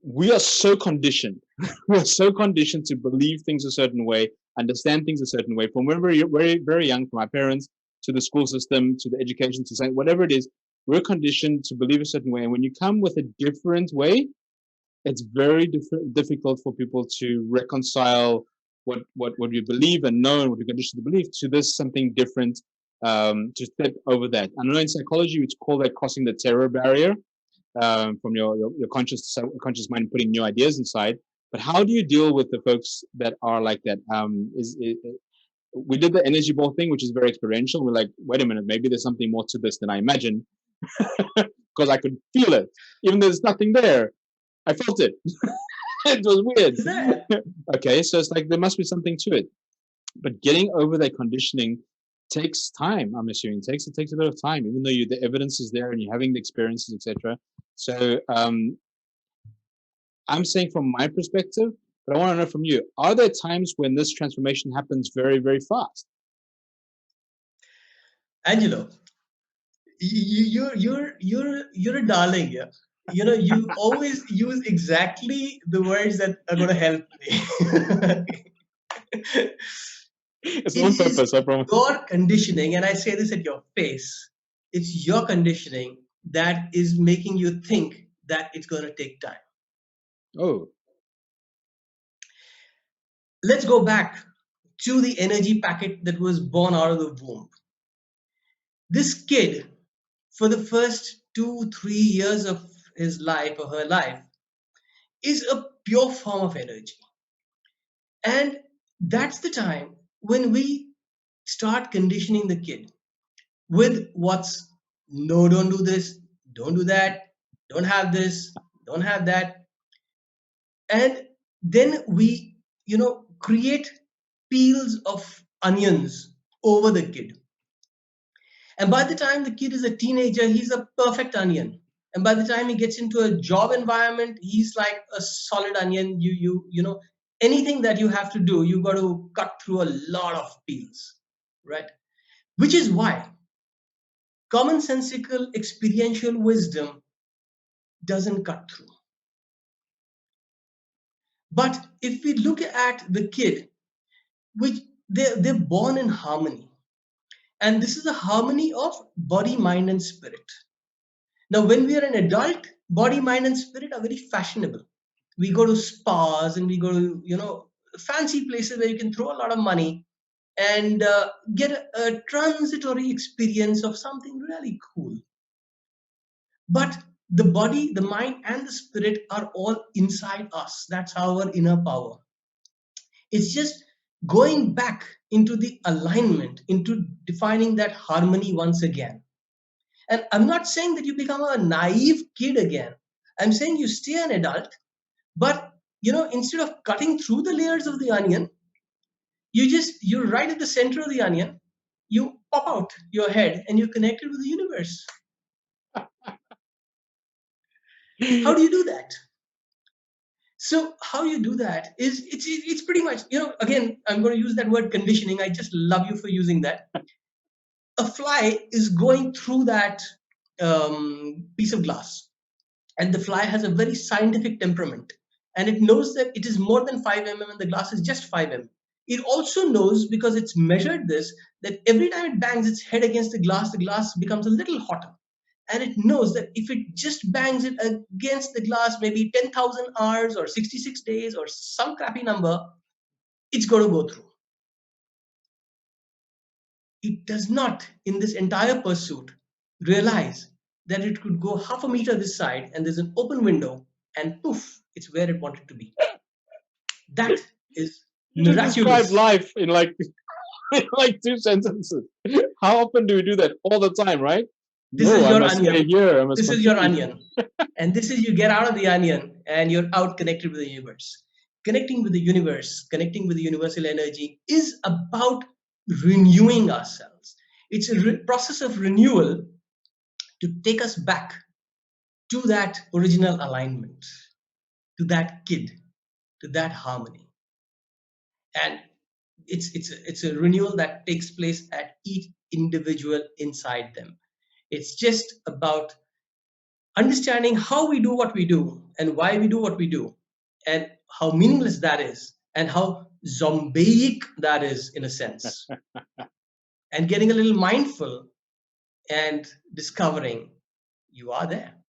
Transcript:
we are so conditioned. We're so conditioned to believe things a certain way, understand things a certain way. From when we're very, very young, from our parents to the school system, to the education society, whatever it is, we're conditioned to believe a certain way. And when you come with a different way, it's very difficult for people to reconcile what we believe and know and what we're conditioned to believe to this something different, to step over that. I know in psychology, we call that crossing the terror barrier, from your conscious mind putting new ideas inside. But how do you deal with the folks that are like that? We did the energy ball thing, which is very experiential. We're like, wait a minute, maybe there's something more to this than I imagined, because I could feel it, even though there's nothing there. I felt it. It was weird. Okay, so it's like there must be something to it. But getting over that conditioning takes time. I'm assuming it takes a bit of time, even though the evidence is there and you're having the experiences, etc. So I'm saying from my perspective, but I want to know from you: are there times when this transformation happens very, very fast? Angelo, you're a darling. Yeah, you always use exactly the words that are going to help me. It's It on is purpose, I promise. your conditioning, and I say this at your face. It's your conditioning that is making you think that it's going to take time. Oh, Let's go back to the energy packet that was born out of the womb. This kid, for the first 2, 3 years of his life or her life, is a pure form of energy. And that's the time when we start conditioning the kid with what's no, don't do this, don't do that, don't have this, don't have that. And then we, create peels of onions over the kid. And by the time the kid is a teenager, he's a perfect onion. And by the time he gets into a job environment, he's like a solid onion. Anything that you have to do, you got to cut through a lot of peels, right? Which is why commonsensical experiential wisdom doesn't cut through. But if we look at the kid, which they're born in harmony, and this is a harmony of body, mind, and spirit. Now, when we are an adult, body, mind, and spirit are very fashionable. We go to spas and we go to, fancy places where you can throw a lot of money and get a transitory experience of something really cool. But the body, the mind, and the spirit are all inside us. That's our inner power. It's just going back into the alignment, into defining that harmony once again. And I'm not saying that you become a naive kid again. I'm saying you stay an adult, but instead of cutting through the layers of the onion, you're right at the center of the onion. You pop out your head and you're connected with the universe. How do you do that? So how you do that is it's pretty much, again, I'm going to use that word conditioning. I just love you for using that. A fly is going through that piece of glass, and the fly has a very scientific temperament, and it knows that it is more than 5 mm and the glass is just 5 mm. It also knows, because it's measured this, that every time it bangs its head against the glass becomes a little hotter. And it knows that if it just bangs it against the glass maybe 10,000 hours or 66 days or some crappy number, it's going to go through. It does not, in this entire pursuit, realize that it could go half a meter this side and there's an open window and poof, it's where it wanted to be. That is you just described miraculous. life in like in like 2 sentences. How often do we do that? All the time, right? This No, is I your must stay onion. here. I must This is your continue. onion. And this is, you get out of the onion and you're out connected with the universe. Connecting with the universe, connecting with the universal energy is about renewing ourselves. It's a process of renewal to take us back to that original alignment, to that kid, to that harmony. And it's a renewal that takes place at each individual inside them. It's just about Understanding how we do what we do and why we do what we do and how meaningless that is and how zombaic that is in a sense, and getting a little mindful and discovering you are there.